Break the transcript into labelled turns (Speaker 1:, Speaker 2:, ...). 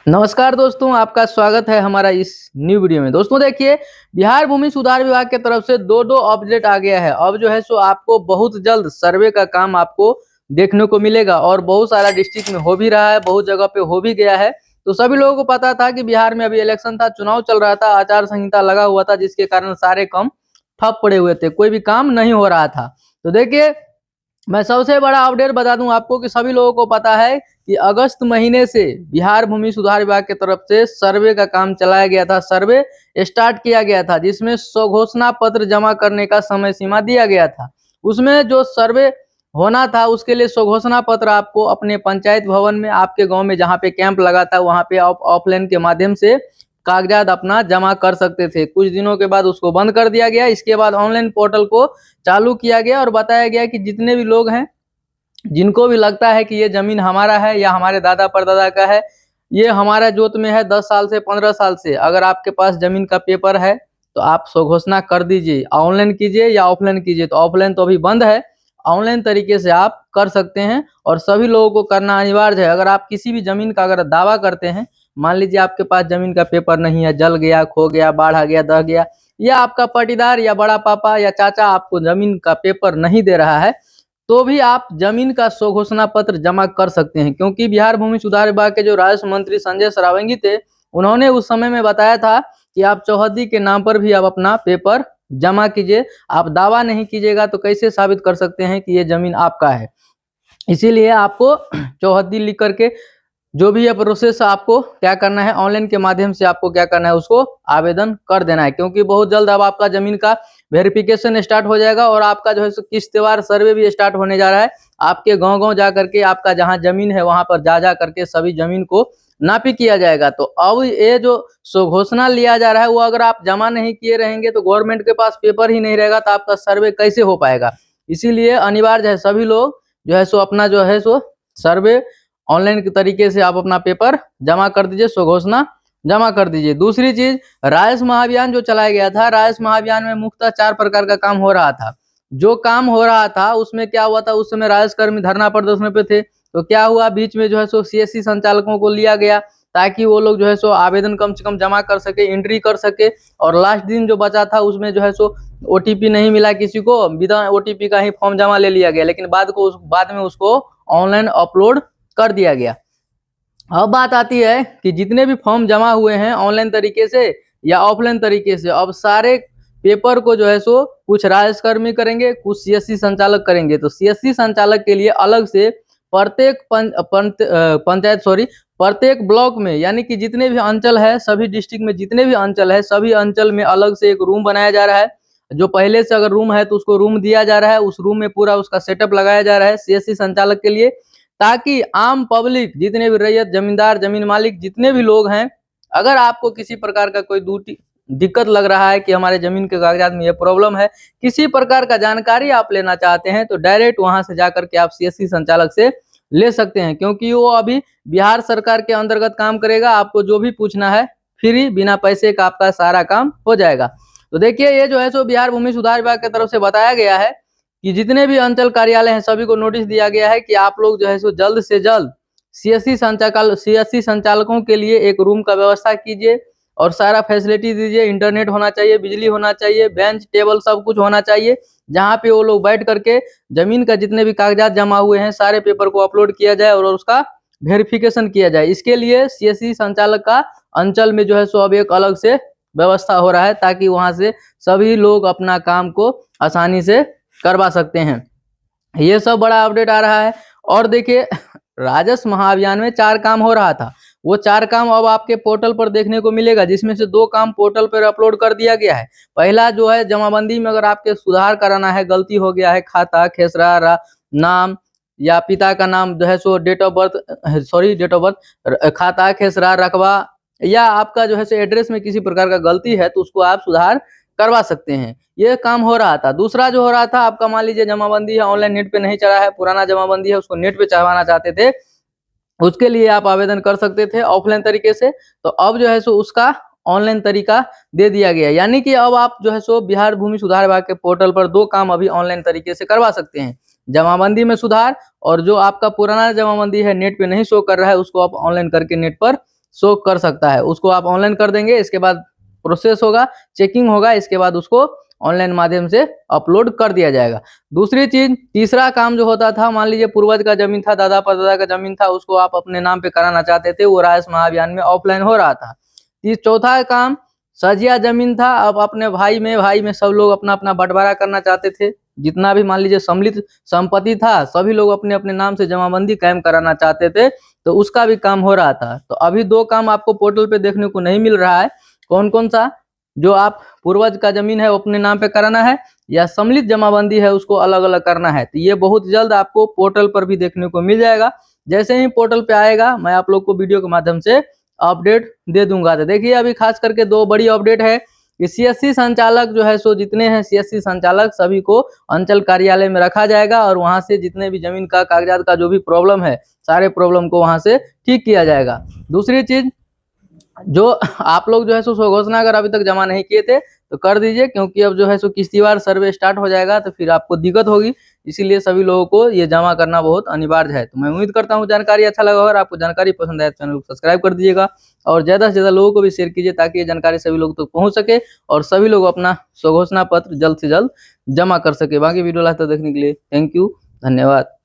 Speaker 1: नमस्कार दोस्तों, आपका स्वागत है हमारा इस न्यू वीडियो में। दोस्तों देखिए, बिहार भूमि सुधार विभाग की तरफ से दो अपडेट आ गया है। अब जो है सो आपको बहुत जल्द सर्वे का काम आपको देखने को मिलेगा और बहुत सारा डिस्ट्रिक्ट में हो भी रहा है, बहुत जगह पे हो भी गया है। तो सभी लोगों को पता था कि बिहार में अभी इलेक्शन था, चुनाव चल रहा था, आचार संहिता लगा हुआ था, जिसके कारण सारे काम ठप पड़े हुए थे, कोई भी काम नहीं हो रहा था। तो देखिए, मैं सबसे बड़ा अपडेट बता दूं आपको कि सभी लोगों को पता है कि अगस्त महीने से बिहार भूमि सुधार विभाग की तरफ से सर्वे का काम चलाया गया था, सर्वे स्टार्ट किया गया था, जिसमें स्वघोषणा पत्र जमा करने का समय सीमा दिया गया था। उसमें जो सर्वे होना था उसके लिए स्वघोषणा पत्र आपको अपने पंचायत भवन में, आपके गांव में जहां पे कैंप लगा था वहां पे आप ऑफलाइन के माध्यम से कागजात अपना जमा कर सकते थे। कुछ दिनों के बाद उसको बंद कर दिया गया। इसके बाद ऑनलाइन पोर्टल को चालू किया गया और बताया गया कि जितने भी लोग हैं, जिनको भी लगता है कि ये जमीन हमारा है या हमारे दादा परदादा का है, ये हमारा जोत में है 10 साल से 15 साल से, अगर आपके पास जमीन का पेपर है तो आप स्वघोषणा कर दीजिए। ऑनलाइन कीजिए या ऑफलाइन कीजिए। तो ऑफलाइन तो अभी बंद है, ऑनलाइन तरीके से आप कर सकते हैं और सभी लोगों को करना अनिवार्य है। अगर आप किसी भी जमीन का अगर दावा करते हैं, मान लीजिए आपके पास जमीन का पेपर नहीं है, जल गया, खो गया, बाढ़ आ गया, दह गया, या आपका पटीदार या बड़ा पापा या चाचा आपको जमीन का पेपर नहीं दे रहा है, तो भी आप जमीन का स्वघोषणा पत्र जमा कर सकते हैं। क्योंकि बिहार भूमि सुधार विभाग के जो राजस्व मंत्री संजय सरावगी थे, उन्होंने उस समय में बताया था कि आप चौहद्दी के नाम पर भी आप अपना पेपर जमा कीजिए। आप दावा नहीं कीजिएगा तो कैसे साबित कर सकते हैं कि ये जमीन आपका है। इसीलिए आपको चौहद्दी लिख करके जो भी ये प्रोसेस आपको क्या करना है, ऑनलाइन के माध्यम से आपको क्या करना है, उसको आवेदन कर देना है। क्योंकि बहुत जल्द अब आपका जमीन का वेरिफिकेशन स्टार्ट हो जाएगा और आपका जो है किश्तवार सर्वे भी स्टार्ट होने जा रहा है। आपके गांव गांव जा करके आपका जहां जमीन है वहां पर जा करके सभी जमीन को नापी किया जाएगा। तो अब ये जो स्वघोषणा लिया जा रहा है, वो अगर आप जमा नहीं किए रहेंगे तो गवर्नमेंट के पास पेपर ही नहीं रहेगा, तो आपका सर्वे कैसे हो पाएगा। इसीलिए अनिवार्य है सभी लोग जो है सो अपना जो है सो सर्वे ऑनलाइन के तरीके से आप अपना पेपर जमा कर दीजिए, स्वघोषणा जमा कर दीजिए। दूसरी चीज, राजस्व महाअभियान जो चलाया गया था, राजस्व महाअभियान में मुख्यतः 4 प्रकार का काम हो रहा था। जो काम हो रहा था उसमें क्या हुआ था, उस समय राजस्व कर्मी धरना प्रदर्शन पे थे। तो क्या हुआ, बीच में जो है सो सीएससी संचालकों को लिया गया ताकि वो लोग जो है सो आवेदन कम से कम जमा कर सके, एंट्री कर सके। और लास्ट दिन जो बचा था उसमें जो है सो ओटीपी नहीं मिला किसी को, बिना ओटीपी का ही फॉर्म जमा ले लिया गया, लेकिन बाद में उसको ऑनलाइन अपलोड कर दिया गया। अब बात आती है कि जितने भी फॉर्म जमा हुए हैं ऑनलाइन तरीके से या ऑफलाइन तरीके से, अब सारे पेपर को जो है सो कुछ राजस्व कर्मी करेंगे, कुछ सीएससी संचालक करेंगे। तो सीएससी संचालक के लिए अलग से प्रत्येक प्रत्येक ब्लॉक में, यानी कि जितने भी अंचल है, सभी डिस्ट्रिक्ट में जितने भी अंचल है, सभी अंचल में अलग से एक रूम बनाया जा रहा है। जो पहले से अगर रूम है तो उसको रूम दिया जा रहा है, उस रूम में पूरा उसका सेटअप लगाया जा रहा है सीएससी संचालक के लिए, ताकि आम पब्लिक, जितने भी रैयत, जमींदार, जमीन मालिक, जितने भी लोग हैं, अगर आपको किसी प्रकार का कोई दिक्कत लग रहा है कि हमारे जमीन के कागजात में ये प्रॉब्लम है, किसी प्रकार का जानकारी आप लेना चाहते हैं, तो डायरेक्ट वहां से जाकर के आप सीएससी संचालक से ले सकते हैं। क्योंकि वो अभी बिहार सरकार के अंतर्गत काम करेगा। आपको जो भी पूछना है फ्री, बिना पैसे का आपका सारा काम हो जाएगा। तो देखिए, ये जो है सो बिहार भूमि सुधार विभाग की तरफ से बताया गया है कि जितने भी अंचल कार्यालय हैं सभी को नोटिस दिया गया है कि आप लोग जो है सो जल्द से जल्द सीएससी संचालकों के लिए एक रूम का व्यवस्था कीजिए और सारा फैसिलिटी दीजिए। इंटरनेट होना चाहिए, बिजली होना चाहिए, बेंच टेबल सब कुछ होना चाहिए, जहाँ पे वो लोग बैठ करके जमीन का जितने भी कागजात जमा हुए हैं सारे पेपर को अपलोड किया जाए और उसका वेरिफिकेशन किया जाए। इसके लिए सीएससी संचालक का अंचल में जो है सो अब एक अलग से व्यवस्था हो रहा है, ताकि वहां से सभी लोग अपना काम को आसानी से करवा सकते हैं। ये सब बड़ा अपडेट आ रहा है। और देखिए, राजस्व महाअभियान में 4 काम हो रहा था, वो 4 काम अब आपके पोर्टल पर देखने को मिलेगा, जिसमें से 2 काम पोर्टल पर अपलोड कर दिया गया है। पहला जो है, जमाबंदी में अगर आपके सुधार कराना है, गलती हो गया है, खाता, खेसरा, नाम या पिता का नाम जो है सो डेट ऑफ बर्थ, खाता, खेसरा, रकबा, या आपका जो है सो एड्रेस में किसी प्रकार का गलती है तो उसको आप सुधार करवा सकते हैं। ये काम हो रहा था। दूसरा जो हो रहा था, आपका मान लीजिए जमाबंदी है, ऑनलाइन नेट पे नहीं चढ़ा है, पुराना जमाबंदी है, उसको नेट पे चढ़वाना चाहते थे, उसके लिए आप आवेदन कर सकते थे ऑफलाइन तरीके से। तो अब जो है सो उसका ऑनलाइन तरीका दे दिया गया, यानी कि अब आप जो है सो बिहार भूमि सुधार विभाग के पोर्टल पर 2 काम अभी ऑनलाइन तरीके से करवा सकते हैं, जमाबंदी में सुधार, और जो आपका पुराना जमाबंदी है नेट पे नहीं शो कर रहा है उसको आप ऑनलाइन करके नेट पर शो कर सकता है। उसको आप ऑनलाइन कर देंगे, इसके बाद प्रोसेस होगा, चेकिंग होगा, इसके बाद उसको ऑनलाइन माध्यम से अपलोड कर दिया जाएगा। दूसरी चीज, तीसरा काम जो होता था, मान लीजिए पूर्वज का जमीन था, दादा परदादा का जमीन था, उसको आप अपने नाम पे कराना चाहते थे, वो राजस्व महाअभियान में ऑफलाइन हो रहा था। चौथा काम, सजिया जमीन था, अब अपने भाई में सब लोग अपना अपना बंटवारा करना चाहते थे। जितना भी मान लीजिए सम्मिलित संपत्ति था, सभी लोग अपने अपने नाम से जमाबंदी कायम कराना चाहते थे, तो उसका भी काम हो रहा था। तो अभी दो काम आपको पोर्टल पे देखने को नहीं मिल रहा है। कौन कौन सा? जो आप पूर्वज का जमीन है वो अपने नाम पे कराना है, या सम्मिलित जमाबंदी है उसको अलग अलग करना है। तो ये बहुत जल्द आपको पोर्टल पर भी देखने को मिल जाएगा। जैसे ही पोर्टल पे आएगा, मैं आप लोग को वीडियो के माध्यम से अपडेट दे दूंगा। तो देखिए, अभी खास करके दो बड़ी अपडेट है कि सीएससी संचालक जो है सो जितने हैं सीएससी संचालक, सभी को अंचल कार्यालय में रखा जाएगा, और वहां से जितने भी जमीन का कागजात का जो भी प्रॉब्लम है, सारे प्रॉब्लम को वहां से ठीक किया जाएगा। दूसरी चीज, जो आप लोग जो है सो स्वघोषणा अगर अभी तक जमा नहीं किए थे तो कर दीजिए, क्योंकि अब जो है सो किश्तीवार सर्वे स्टार्ट हो जाएगा, तो फिर आपको दिक्कत होगी। इसीलिए सभी लोगों को ये जमा करना बहुत अनिवार्य है। तो मैं उम्मीद करता हूँ जानकारी अच्छा लगा, और आपको जानकारी पसंद आए तो चैनल को सब्सक्राइब कर दीजिएगा, और ज़्यादा से ज़्यादा लोगों को भी शेयर कीजिए, ताकि ये जानकारी सभी लोगों तक पहुँच सके और सभी लोग अपना स्वघोषणा पत्र जल्द से जल्द जमा कर सके। बाकी वीडियो लास्ट तक देखने के लिए थैंक यू, धन्यवाद।